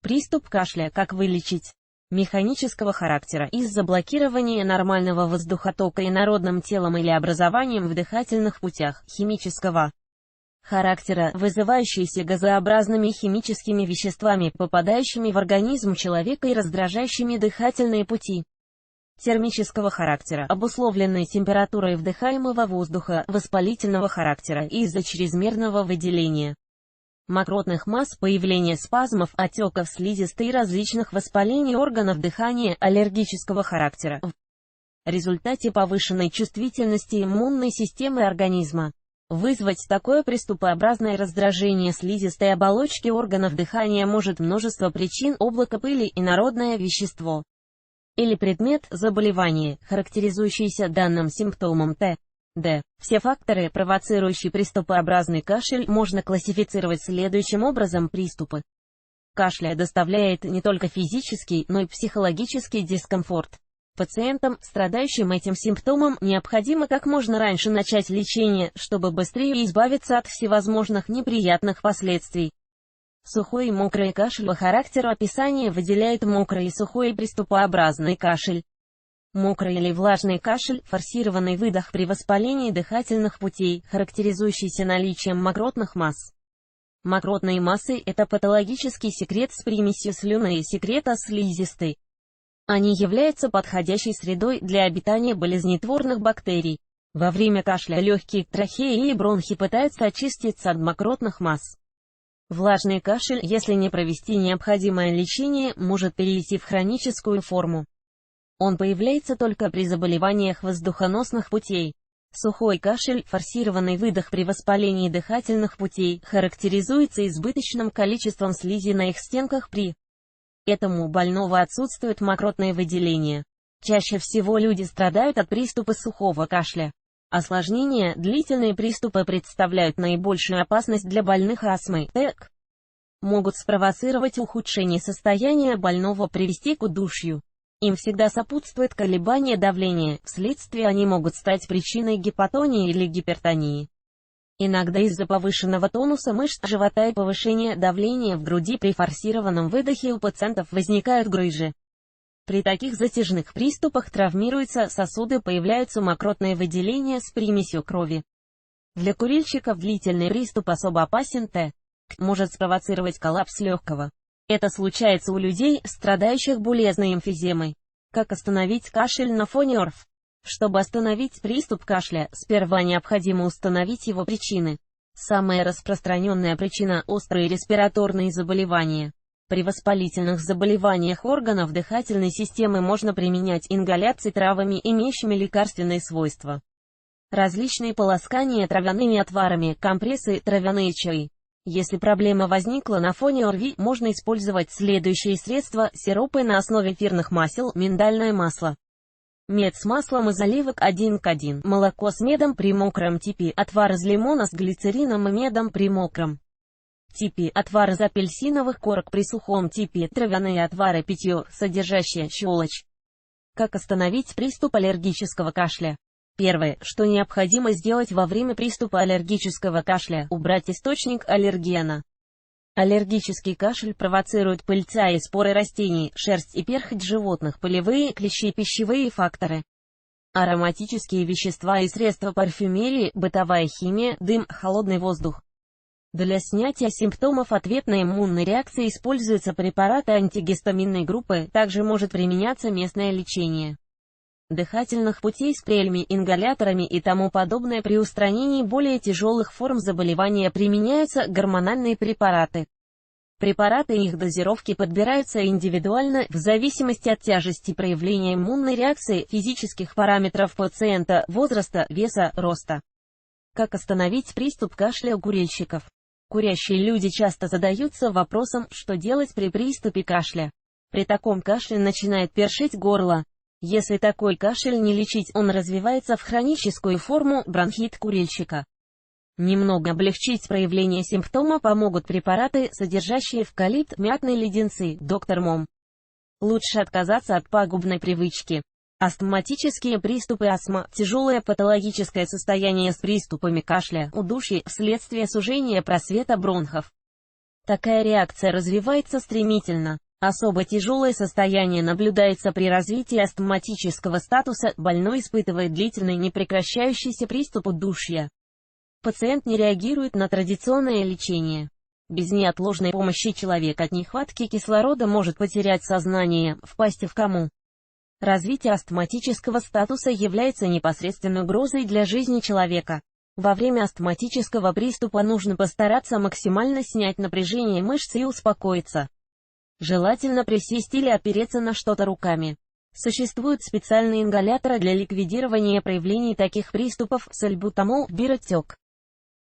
Приступ кашля. Как вылечить? Механического характера. Из-за блокирования нормального воздухотока инородным телом или образованием в дыхательных путях. Химического характера, вызывающиеся газообразными химическими веществами, попадающими в организм человека и раздражающими дыхательные пути. Термического характера, обусловленные температурой вдыхаемого воздуха, воспалительного характера, из-за чрезмерного выделения мокротных масс, появления спазмов, отеков слизистой и различных воспалений органов дыхания, аллергического характера, в результате повышенной чувствительности иммунной системы организма. Вызвать такое приступообразное раздражение слизистой оболочки органов дыхания может множество причин: облако пыли, инородное вещество или предмет, заболевание, характеризующийся данным симптомом т.д. Все факторы, провоцирующие приступообразный кашель, можно классифицировать следующим образом. Приступы кашля доставляет не только физический, но и психологический дискомфорт. Пациентам, страдающим этим симптомом, необходимо как можно раньше начать лечение, чтобы быстрее избавиться от всевозможных неприятных последствий. Сухой и мокрый кашель. По характеру описания выделяют мокрый и сухой приступообразный кашель. Мокрый или влажный кашель – форсированный выдох при воспалении дыхательных путей, характеризующийся наличием мокротных масс. Мокротные массы – это патологический секрет с примесью слюны и секрета слизистой. Они являются подходящей средой для обитания болезнетворных бактерий. Во время кашля легкие, трахеи или бронхи пытаются очиститься от мокротных масс. Влажный кашель, если не провести необходимое лечение, может перейти в хроническую форму. Он появляется только при заболеваниях воздухоносных путей. Сухой кашель, форсированный выдох при воспалении дыхательных путей, характеризуется избыточным количеством слизи на их стенках. При этом у больного отсутствуют мокротные выделения. Чаще всего люди страдают от приступа сухого кашля. Осложнения: длительные приступы представляют наибольшую опасность для больных астмой. ТЭК могут спровоцировать ухудшение состояния больного, привести к удушью. Им всегда сопутствует колебание давления, вследствие они могут стать причиной гипотонии или гипертонии. Иногда из-за повышенного тонуса мышц живота и повышения давления в груди при форсированном выдохе у пациентов возникают грыжи. При таких затяжных приступах травмируются сосуды, появляются мокротные выделения с примесью крови. Для курильщиков длительный приступ особо опасен. ТЭК может спровоцировать коллапс легкого. Это случается у людей, страдающих булезной эмфиземой. Как остановить кашель на фоне ОРВ? Чтобы остановить приступ кашля, сперва необходимо установить его причины. Самая распространенная причина – острые респираторные заболевания. При воспалительных заболеваниях органов дыхательной системы можно применять ингаляции травами, имеющими лекарственные свойства. Различные полоскания травяными отварами, компрессы, травяные чаи. Если проблема возникла на фоне ОРВИ, можно использовать следующие средства: сиропы на основе эфирных масел, миндальное масло, мед с маслом из оливок 1 к 1, молоко с медом при мокром типе, отвар из лимона с глицерином и медом при мокром типе, отвар из апельсиновых корок при сухом типе, травяные отвары питье, содержащие щелочь. Как остановить приступ аллергического кашля? Первое, что необходимо сделать во время приступа аллергического кашля – убрать источник аллергена. Аллергический кашель провоцирует пыльца и споры растений, шерсть и перхоть животных, полевые, клещи, пищевые факторы, ароматические вещества и средства парфюмерии, бытовая химия, дым, холодный воздух. Для снятия симптомов ответной иммунной реакции используются препараты антигистаминной группы, также может применяться местное лечение дыхательных путей с спреями, ингаляторами и тому подобное. При устранении более тяжелых форм заболевания применяются гормональные препараты. Препараты и их дозировки подбираются индивидуально, в зависимости от тяжести проявления иммунной реакции, физических параметров пациента, возраста, веса, роста. Как остановить приступ кашля у курильщиков? Курящие люди часто задаются вопросом, что делать при приступе кашля. При таком кашле начинает першить горло. Если такой кашель не лечить, он развивается в хроническую форму, бронхит курильщика. Немного облегчить проявление симптома помогут препараты, содержащие эвкалипт, мятные леденцы, доктор Мом. Лучше отказаться от пагубной привычки. Астматические приступы. Астма – тяжелое патологическое состояние с приступами кашля, удушья, вследствие сужения просвета бронхов. Такая реакция развивается стремительно. Особо тяжелое состояние наблюдается при развитии астматического статуса, больной испытывает длительный непрекращающийся приступ удушья. Пациент не реагирует на традиционное лечение. Без неотложной помощи человек от нехватки кислорода может потерять сознание, впасть в кому. Развитие астматического статуса является непосредственной угрозой для жизни человека. Во время астматического приступа нужно постараться максимально снять напряжение мышц и успокоиться. Желательно присесть или опереться на что-то руками. Существуют специальные ингаляторы для ликвидирования проявлений таких приступов: сальбутамол, биротек.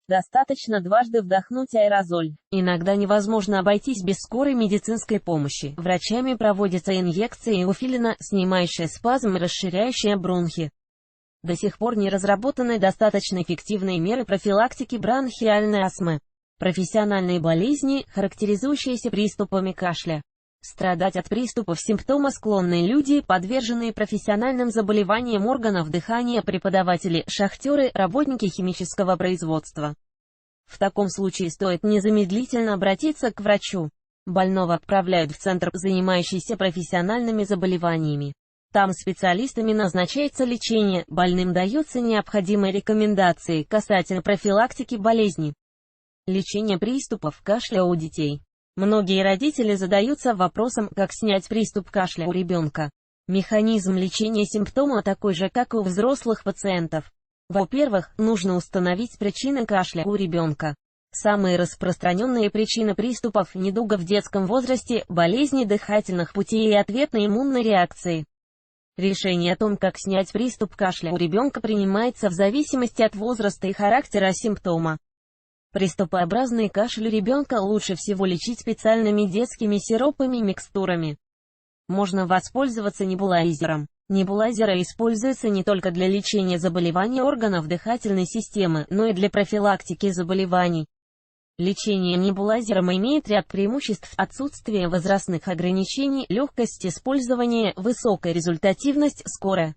Достаточно дважды вдохнуть аэрозоль. Иногда невозможно обойтись без скорой медицинской помощи. Врачами проводится инъекция эофилина, снимающая спазм и расширяющая бронхи. До сих пор не разработаны достаточно эффективные меры профилактики бронхиальной астмы. Профессиональные болезни, характеризующиеся приступами кашля. Страдать от приступов симптомосклонные люди, подверженные профессиональным заболеваниям органов дыхания, преподаватели, шахтеры, работники химического производства. В таком случае стоит незамедлительно обратиться к врачу. Больного отправляют в центр, занимающийся профессиональными заболеваниями. Там специалистами назначается лечение, больным даются необходимые рекомендации касательно профилактики болезни. Лечение приступов кашля у детей. Многие родители задаются вопросом, как снять приступ кашля у ребенка. Механизм лечения симптома такой же, как и у взрослых пациентов. Во-первых, нужно установить причины кашля у ребенка. Самые распространенные причины приступов недуга в детском возрасте – болезни дыхательных путей и ответной иммунной реакции. Решение о том, как снять приступ кашля у ребенка, принимается в зависимости от возраста и характера симптома. Приступообразный кашель у ребенка лучше всего лечить специальными детскими сиропами и микстурами. Можно воспользоваться небулайзером. Небулайзеры используются не только для лечения заболеваний органов дыхательной системы, но и для профилактики заболеваний. Лечение небулайзером имеет ряд преимуществ: отсутствие возрастных ограничений, легкость использования, высокая результативность, скорая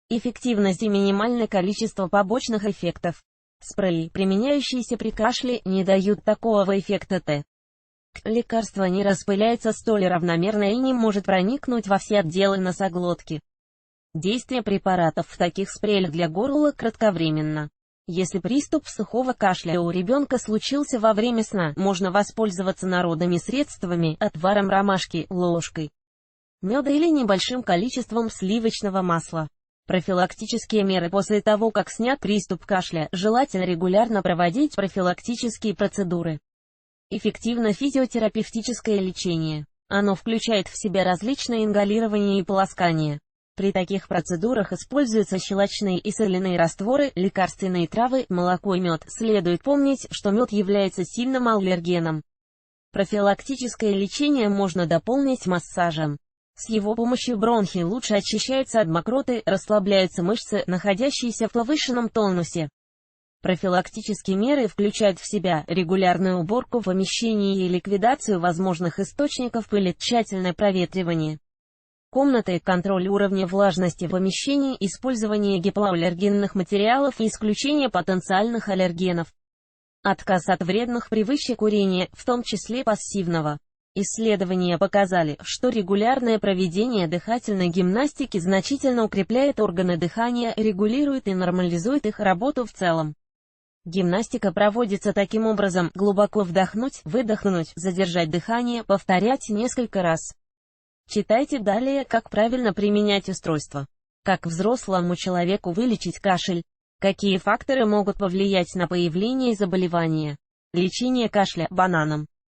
эффективность и минимальное количество побочных эффектов. Спреи, применяющиеся при кашле, не дают такого эффекта. Лекарство не распыляется столь равномерно и не может проникнуть во все отделы носоглотки. Действие препаратов в таких спреях для горла кратковременно. Если приступ сухого кашля у ребенка случился во время сна, можно воспользоваться народными средствами, отваром ромашки, ложкой меда или небольшим количеством сливочного масла. Профилактические меры. После того, как снят приступ кашля, желательно регулярно проводить профилактические процедуры. Эффективно физиотерапевтическое лечение. Оно включает в себя различные ингалирования и полоскания. При таких процедурах используются щелочные и соляные растворы, лекарственные травы, молоко и мед. Следует помнить, что мед является сильным аллергеном. Профилактическое лечение можно дополнить массажем. С его помощью бронхи лучше очищаются от мокроты, расслабляются мышцы, находящиеся в повышенном тонусе. Профилактические меры включают в себя регулярную уборку помещений и ликвидацию возможных источников пыли, тщательное проветривание комнаты, контроль уровня влажности в помещении, использование гипоаллергенных материалов и исключение потенциальных аллергенов. Отказ от вредных привычек курения, в том числе пассивного. Исследования показали, что регулярное проведение дыхательной гимнастики значительно укрепляет органы дыхания, регулирует и нормализует их работу в целом. Гимнастика проводится таким образом: глубоко вдохнуть, выдохнуть, задержать дыхание, повторять несколько раз. Читайте далее, как правильно применять устройство. Как взрослому человеку вылечить кашель? Какие факторы могут повлиять на появление заболевания? Лечение кашля бананом.